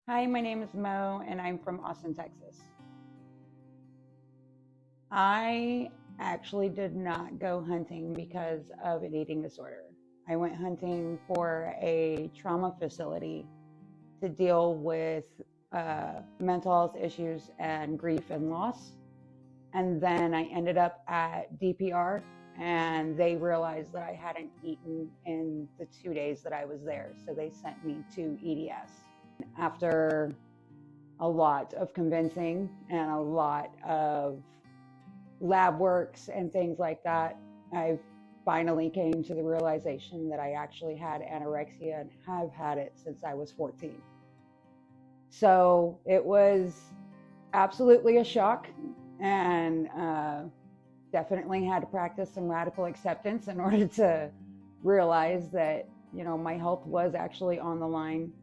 Hi, my name is Mo, and I'm from Austin, Texas. I actually did not go hunting because of an eating disorder. I went hunting for a trauma facility to deal with mental health issues and grief and loss. And then I ended up at DPR, and they realized that I hadn't eaten in the 2 days that I was there. So they sent me to EDS. After a lot of convincing and a lot of lab works and things like that, I finally came to the realization that I actually had anorexia and have had it since I was 14. So it was absolutely a shock, and definitely had to practice some radical acceptance in order to realize that, my health was actually on the line.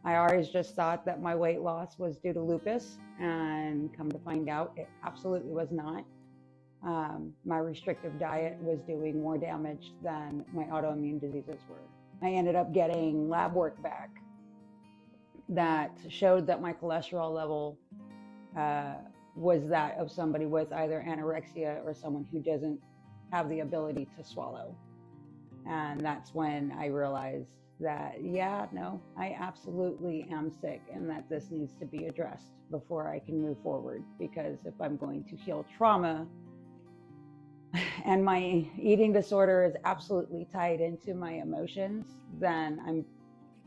I always just thought that my weight loss was due to lupus, and come to find out it absolutely was not. My restrictive diet was doing more damage than my autoimmune diseases were. I ended up getting lab work back that showed that my cholesterol level was that of somebody with either anorexia or someone who doesn't have the ability to swallow. And that's when I realized that, I absolutely am sick, and that this needs to be addressed before I can move forward. Because if I'm going to heal trauma, and my eating disorder is absolutely tied into my emotions, then I'm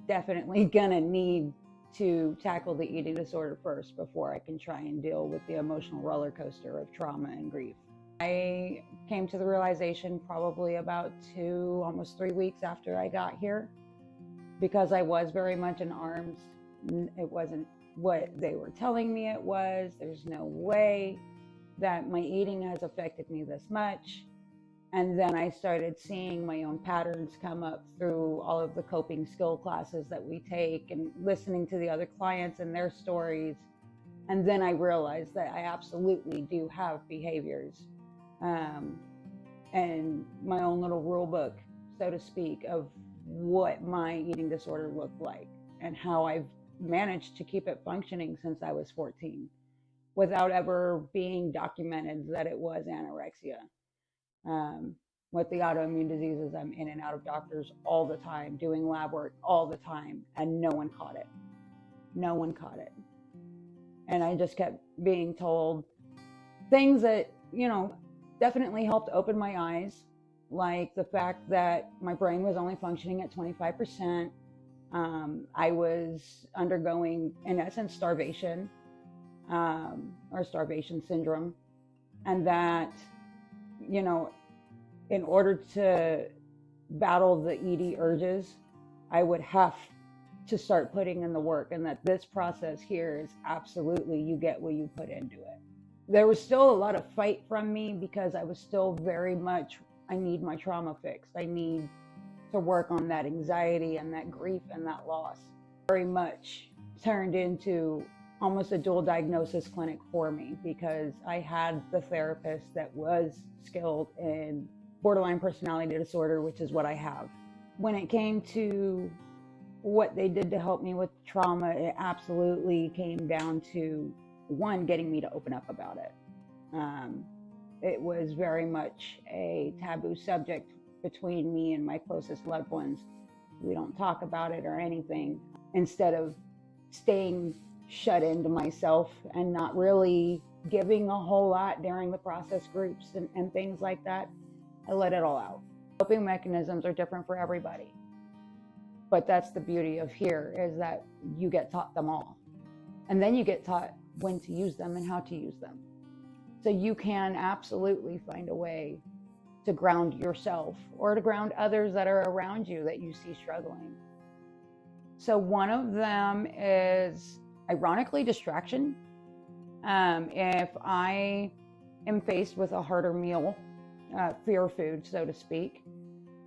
definitely gonna need to tackle the eating disorder first before I can try and deal with the emotional roller coaster of trauma and grief. I came to the realization probably about almost 3 weeks after I got here, because I was very much in arms. It wasn't what they were telling me it was. There's no way that my eating has affected me this much. And then I started seeing my own patterns come up through all of the coping skill classes that we take, and listening to the other clients and their stories. And then I realized that I absolutely do have behaviors and my own little rule book, so to speak, of what my eating disorder looked like and how I've managed to keep it functioning since I was 14 without ever being documented that it was anorexia. With the autoimmune diseases, I'm in and out of doctors all the time, doing lab work all the time, and no one caught it. No one caught it. And I just kept being told things that, definitely helped open my eyes, like the fact that my brain was only functioning at 25%. I was undergoing, in essence, starvation, or starvation syndrome. And that, in order to battle the ED urges, I would have to start putting in the work, and that this process here is absolutely, you get what you put into it. There was still a lot of fight from me, because I was still very much, I need my trauma fixed. I need to work on that anxiety and that grief and that loss. Very much turned into almost a dual diagnosis clinic for me, because I had the therapist that was skilled in borderline personality disorder, which is what I have. When it came to what they did to help me with trauma, it absolutely came down to, one, getting me to open up about it. It was very much a taboo subject between me and my closest loved ones. We don't talk about it or anything. Instead of staying shut into myself and not really giving a whole lot during the process groups and things like that, I let it all out. Coping mechanisms are different for everybody. But that's the beauty of here, is that you get taught them all. And then you get taught when to use them and how to use them. So you can absolutely find a way to ground yourself, or to ground others that are around you that you see struggling. So one of them is, ironically, distraction. If I am faced with a harder meal, fear food, so to speak,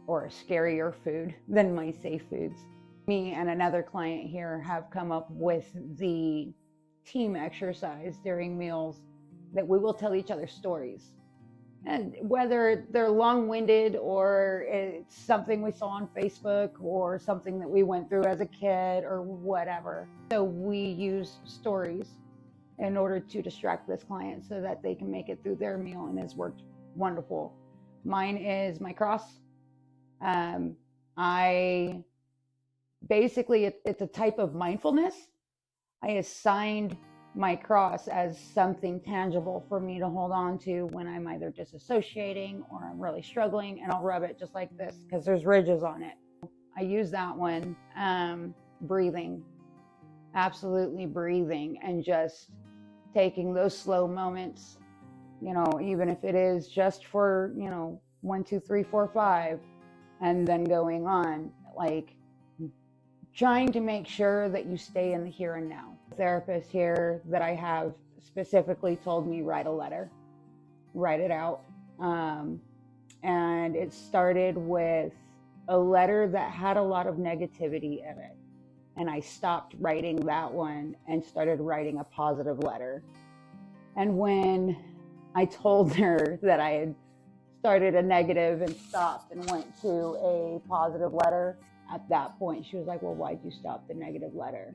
or a scarier food than my safe foods, me and another client here have come up with the team exercise during meals that we will tell each other stories. And whether they're long-winded or it's something we saw on Facebook or something that we went through as a kid or whatever. So we use stories in order to distract this client so that they can make it through their meal, and it's worked wonderful. Mine is my cross. I basically, it's a type of mindfulness. I assigned my cross as something tangible for me to hold on to when I'm either disassociating or I'm really struggling, and I'll rub it just like this because there's ridges on it. I use that one. Breathing, absolutely breathing, and just taking those slow moments, even if it is just for, 1, 2, 3, 4, 5, and then going on, like trying to make sure that you stay in the here and now. The therapist here that I have specifically told me, write a letter, write it out. And it started with a letter that had a lot of negativity in it. And I stopped writing that one and started writing a positive letter. And when I told her that I had started a negative and stopped and went to a positive letter, at that point, she was like, well, why'd you stop the negative letter?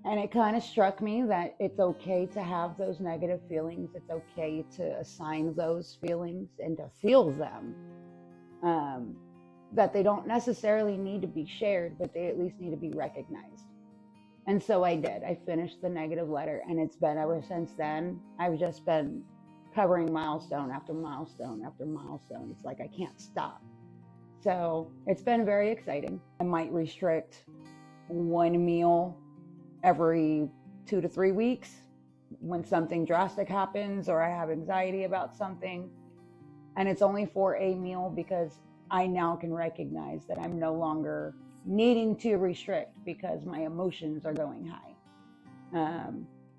And it kind of struck me that it's okay to have those negative feelings. It's okay to assign those feelings and to feel them. That they don't necessarily need to be shared, but they at least need to be recognized. And so I did. I finished the negative letter, and it's been ever since then, I've just been covering milestone after milestone after milestone. It's like I can't stop. So it's been very exciting. I might restrict one meal every 2 to 3 weeks when something drastic happens or I have anxiety about something. And it's only for a meal because I now can recognize that I'm no longer needing to restrict because my emotions are going high.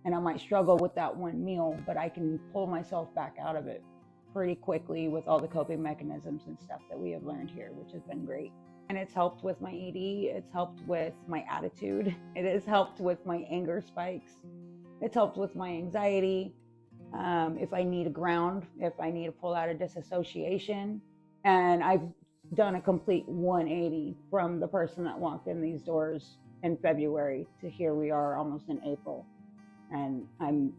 And I might struggle with that one meal, but I can pull myself back out of it pretty quickly with all the coping mechanisms and stuff that we have learned here, which has been great. And it's helped with my ED, it's helped with my attitude, it has helped with my anger spikes, it's helped with my anxiety. If I need a ground, if I need to pull out of disassociation. And I've done a complete 180 from the person that walked in these doors in February to here we are almost in April. And I'm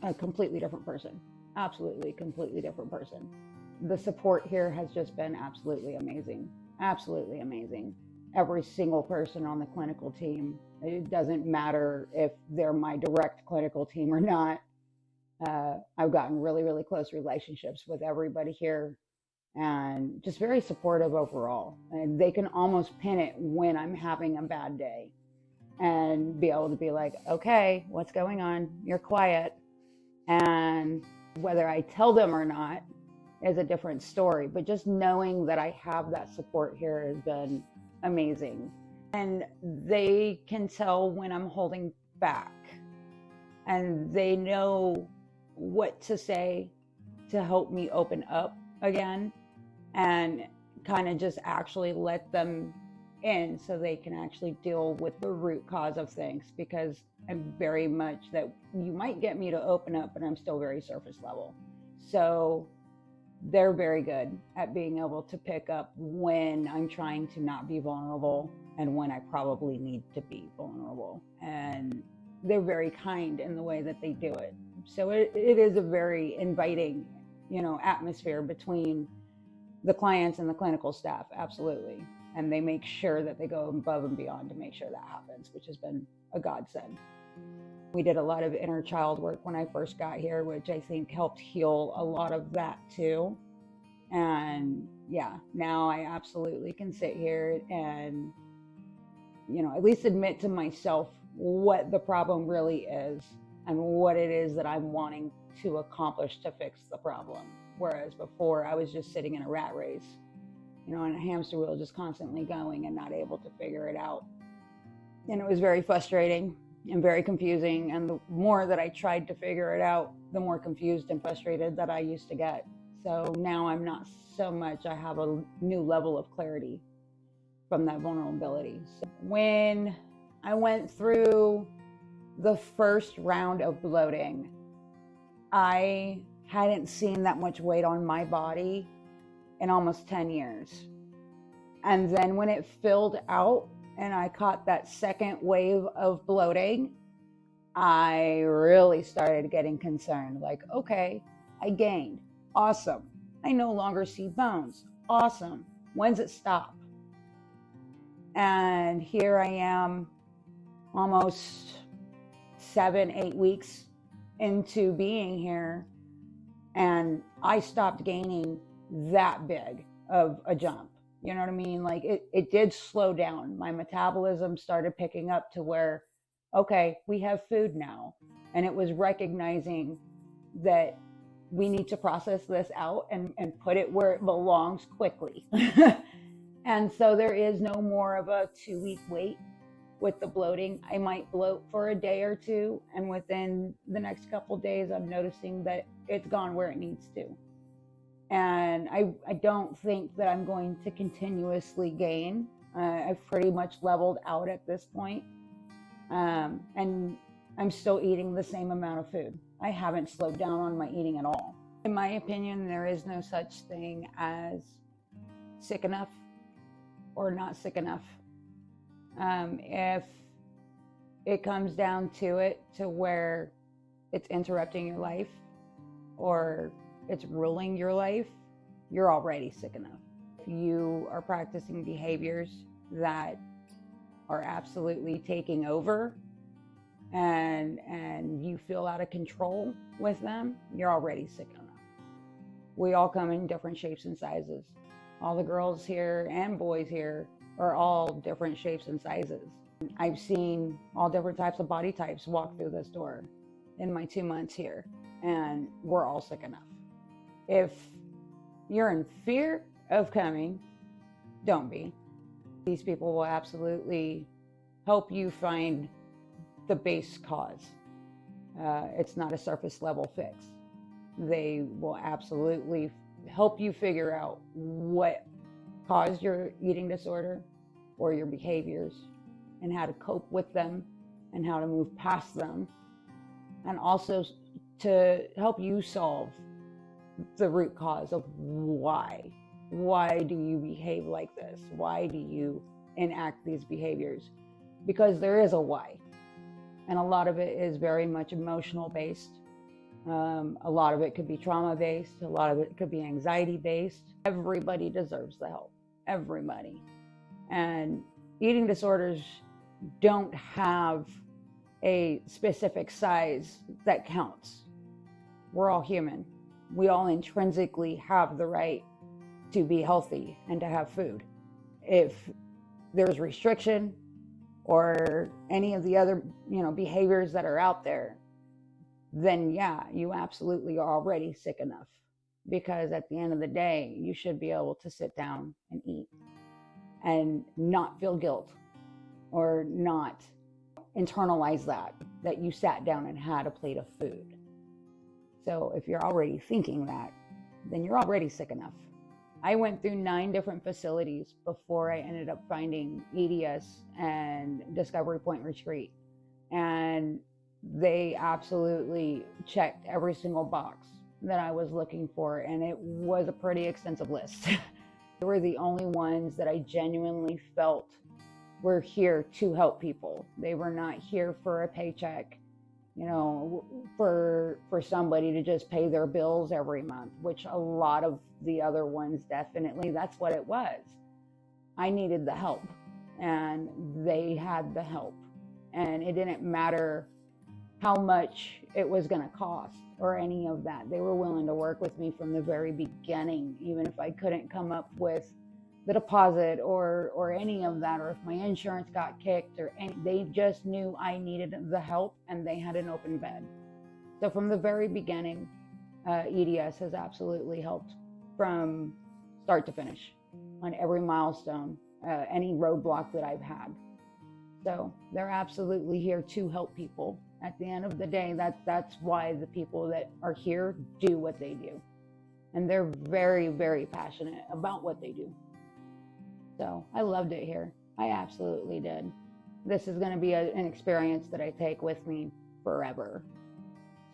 a completely different person. Absolutely completely different person. The support here has just been absolutely amazing. Absolutely amazing. Every single person on the clinical team, it doesn't matter if they're my direct clinical team or not. I've gotten really, really close relationships with everybody here and just very supportive overall. And they can almost pin it when I'm having a bad day and be able to be like, okay, what's going on? You're quiet. And whether I tell them or not is a different story, but just knowing that I have that support here has been amazing. And they can tell when I'm holding back, and they know what to say to help me open up again and kind of just actually let them in so they can actually deal with the root cause of things, because I'm very much that you might get me to open up, but I'm still very surface level. So they're very good at being able to pick up when I'm trying to not be vulnerable and when I probably need to be vulnerable. And they're very kind in the way that they do it. So it is a very inviting, atmosphere between the clients and the clinical staff. Absolutely. And they make sure that they go above and beyond to make sure that happens, which has been a godsend. We did a lot of inner child work when I first got here, which I think helped heal a lot of that too. And yeah, now I absolutely can sit here and, at least admit to myself what the problem really is and what it is that I'm wanting to accomplish to fix the problem. Whereas before I was just sitting in a rat race, in a hamster wheel, just constantly going and not able to figure it out. And it was very frustrating and very confusing. And the more that I tried to figure it out, the more confused and frustrated that I used to get. So now I'm not so much, I have a new level of clarity from that vulnerability. So when I went through the first round of bloating, I hadn't seen that much weight on my body in almost 10 years. And then when it filled out and I caught that second wave of bloating, I really started getting concerned. Like, okay, I gained. Awesome. I no longer see bones. Awesome. When's it stop? And here I am, almost 7-8 weeks into being here, and I stopped gaining that big of a jump. You know what I mean? Like it did slow down. My metabolism started picking up to where, okay, we have food now. And it was recognizing that we need to process this out and put it where it belongs quickly. And so there is no more of a 2-week wait with the bloating. I might bloat for a day or two, and within the next couple of days, I'm noticing that it's gone where it needs to. And I don't think that I'm going to continuously gain. I've pretty much leveled out at this point. And I'm still eating the same amount of food. I haven't slowed down on my eating at all. In my opinion, there is no such thing as sick enough or not sick enough. If it comes down to it, to where it's interrupting your life or it's ruling your life, you're already sick enough. If you are practicing behaviors that are absolutely taking over and you feel out of control with them, you're already sick enough. We all come in different shapes and sizes. All the girls here and boys here are all different shapes and sizes. I've seen all different types of body types walk through this door in my 2 months here, and we're all sick enough. If you're in fear of coming, don't be. These people will absolutely help you find the base cause. It's not a surface level fix. They will absolutely help you figure out what caused your eating disorder or your behaviors, and how to cope with them and how to move past them, and also to help you solve the root cause of why. Why do you behave like this? Why do you enact these behaviors? Because there is a why. And a lot of it is very much emotional based. A lot of it could be trauma based. A lot of it could be anxiety based. Everybody deserves the help. Everybody. And eating disorders don't have a specific size that counts. We're all human. We all intrinsically have the right to be healthy and to have food. If there's restriction or any of the other, behaviors that are out there, then yeah, you absolutely are already sick enough. Because at the end of the day, you should be able to sit down and eat and not feel guilt or not internalize that you sat down and had a plate of food. So if you're already thinking that, then you're already sick enough. I went through 9 different facilities before I ended up finding EDS and Discovery Point Retreat. And they absolutely checked every single box that I was looking for. And it was a pretty extensive list. They were the only ones that I genuinely felt were here to help people. They were not here for a paycheck, for somebody to just pay their bills every month, which a lot of the other ones, definitely, that's what it was. I needed the help, and they had the help. And it didn't matter how much it was going to cost or any of that. They were willing to work with me from the very beginning, even if I couldn't come up with the deposit or any of that, or if my insurance got kicked they just knew I needed the help, and they had an open bed. So from the very beginning, EDS has absolutely helped from start to finish on every milestone, any roadblock that I've had. So they're absolutely here to help people. At the end of the day, that's why the people that are here do what they do. And they're very, very passionate about what they do. So I loved it here. I absolutely did. This is going to be an experience that I take with me forever.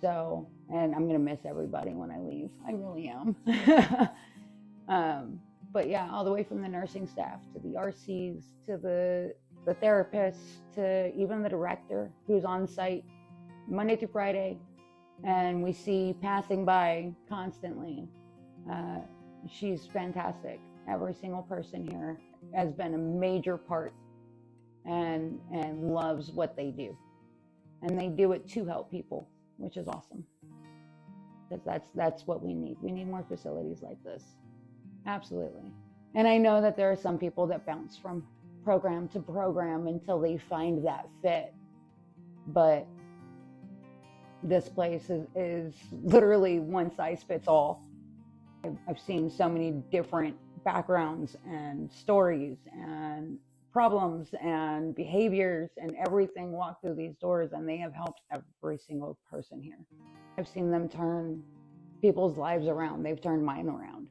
So And I'm going to miss everybody when I leave. I really am. But yeah, all the way from the nursing staff to the RCs to the therapists to even the director who's on site Monday through Friday, and we see passing by constantly. She's fantastic. Every single person here has been a major part and loves what they do. And they do it to help people, which is awesome. Because that's what we need. We need more facilities like this. Absolutely. And I know that there are some people that bounce from program to program until they find that fit. But this place is literally one size fits all. I've seen so many different backgrounds and stories and problems and behaviors and everything walk through these doors, and they have helped every single person here. I've seen them turn people's lives around. They've turned mine around.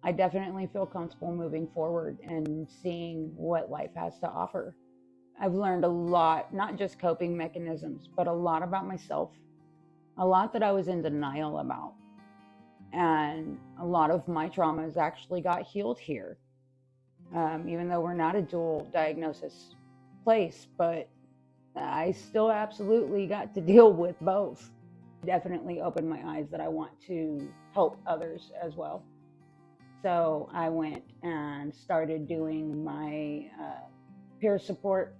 I definitely feel comfortable moving forward and seeing what life has to offer. I've learned a lot, not just coping mechanisms, but a lot about myself, a lot that I was in denial about. And a lot of my traumas actually got healed here, even though we're not a dual diagnosis place, but I still absolutely got to deal with both. Definitely opened my eyes that I want to help others as well. So I went and started doing my peer support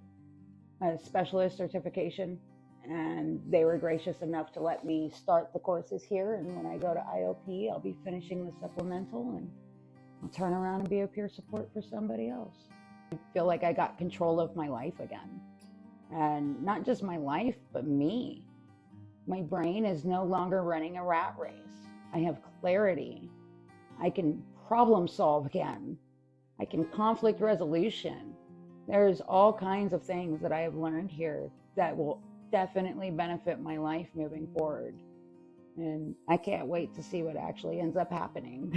specialist certification, and they were gracious enough to let me start the courses here. And when I go to IOP, I'll be finishing the supplemental, and I'll turn around and be a peer support for somebody else. I feel like I got control of my life again, and not just my life, but me. My brain is no longer running a rat race. I have clarity. I can problem solve again. I can conflict resolution. There's all kinds of things that I have learned here that will definitely benefit my life moving forward. And I can't wait to see what actually ends up happening.